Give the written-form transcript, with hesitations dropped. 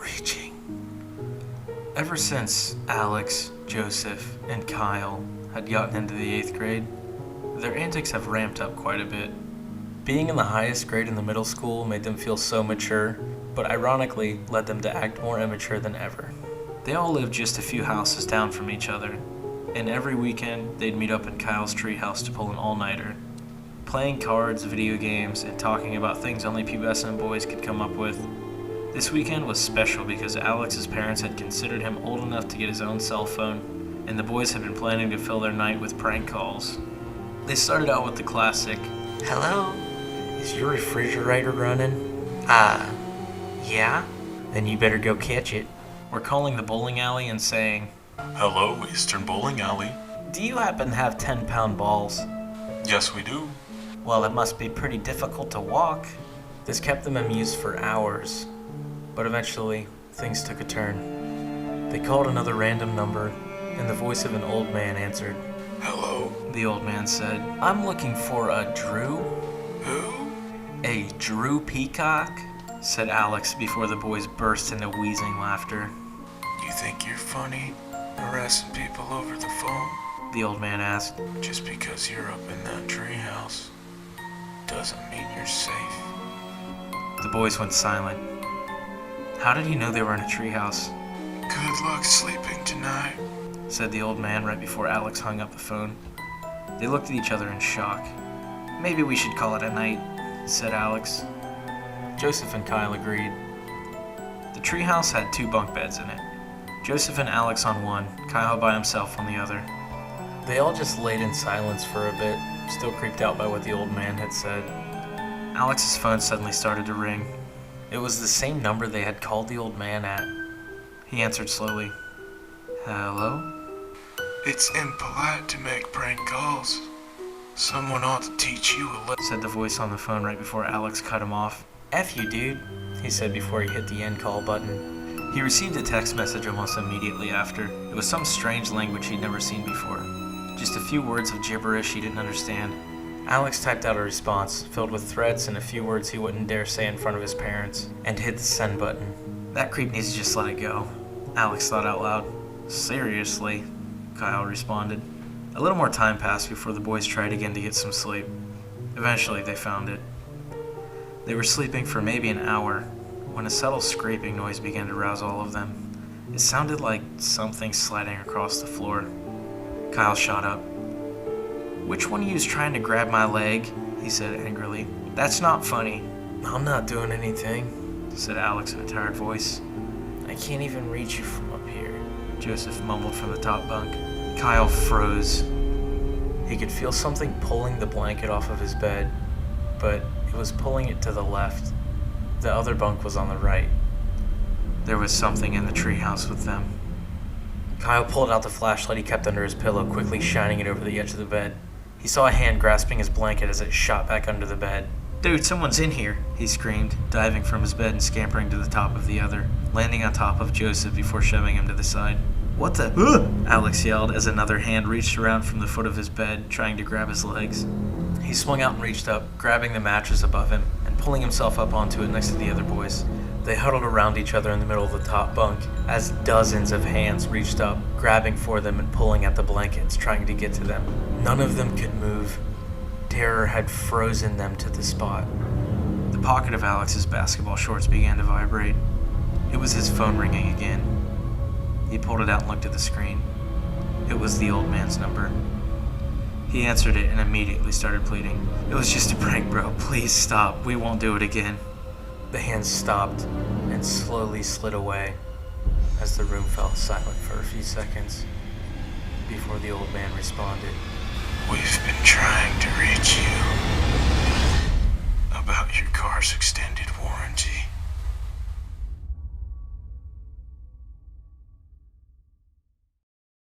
reaching. Ever since Alex, Joseph, and Kyle had gotten into the 8th grade, their antics have ramped up quite a bit. Being in the highest grade in the middle school made them feel so mature, but ironically led them to act more immature than ever. They all lived just a few houses down from each other, and every weekend they'd meet up in Kyle's treehouse to pull an all-nighter, playing cards, video games, and talking about things only pubescent boys could come up with. This weekend was special because Alex's parents had considered him old enough to get his own cell phone, and the boys had been planning to fill their night with prank calls. They started out with the classic, "Hello, is your refrigerator running?" Yeah? Then you better go catch it. Or calling the bowling alley and saying, "Hello, Eastern Bowling Alley." "Do you happen to have 10-pound balls?" "Yes, we do." "Well, it must be pretty difficult to walk." This kept them amused for hours, but eventually things took a turn. They called another random number, and the voice of an old man answered. "Hello." The old man said, "I'm looking for a Drew." "Who?" "A Drew Peacock," said Alex before the boys burst into wheezing laughter. "You think you're funny, harassing people over the phone? The old man asked. Just because you're up in that treehouse doesn't mean you're safe." The boys went silent. How did he know they were in a treehouse? "Good luck sleeping tonight," said the old man right before Alex hung up the phone. They looked at each other in shock. "Maybe we should call it a night," said Alex. Joseph and Kyle agreed. The treehouse had 2 bunk beds in it. Joseph and Alex on one, Kyle by himself on the other. They all just laid in silence for a bit, still creeped out by what the old man had said. Alex's phone suddenly started to ring. It was the same number they had called the old man at. He answered slowly. "Hello?" "It's impolite to make prank calls. Someone ought to teach you a lesson," said the voice on the phone right before Alex cut him off. "F you, dude," he said before he hit the end call button. He received a text message almost immediately after. It was some strange language he'd never seen before. Just a few words of gibberish he didn't understand. Alex typed out a response, filled with threats and a few words he wouldn't dare say in front of his parents, and hit the send button. That creep needs to just let it go, Alex thought out loud. "Seriously?" Kyle responded. A little more time passed before the boys tried again to get some sleep. Eventually they found it. They were sleeping for maybe an hour when a subtle scraping noise began to rouse all of them. It sounded like something sliding across the floor. Kyle shot up. "Which one of you is trying to grab my leg?" he said angrily. "That's not funny." "I'm not doing anything," said Alex in a tired voice. "I can't even reach you from up here," Joseph mumbled from the top bunk. Kyle froze. He could feel something pulling the blanket off of his bed, but it was pulling it to the left. The other bunk was on the right. There was something in the treehouse with them. Kyle pulled out the flashlight he kept under his pillow, quickly shining it over the edge of the bed. He saw a hand grasping his blanket as it shot back under the bed. "Dude, someone's in here," he screamed, diving from his bed and scampering to the top of the other, landing on top of Joseph before shoving him to the side. "What the?" Alex yelled as another hand reached around from the foot of his bed, trying to grab his legs. He swung out and reached up, grabbing the mattress above him and pulling himself up onto it next to the other boys. They huddled around each other in the middle of the top bunk as dozens of hands reached up, grabbing for them and pulling at the blankets, trying to get to them. None of them could move. Terror had frozen them to the spot. The pocket of Alex's basketball shorts began to vibrate. It was his phone ringing again. He pulled it out and looked at the screen. It was the old man's number. He answered it and immediately started pleading. "It was just a prank, bro. Please stop. We won't do it again." The hands stopped and slowly slid away as the room fell silent for a few seconds before the old man responded. "We've been trying to reach you about your car's extension.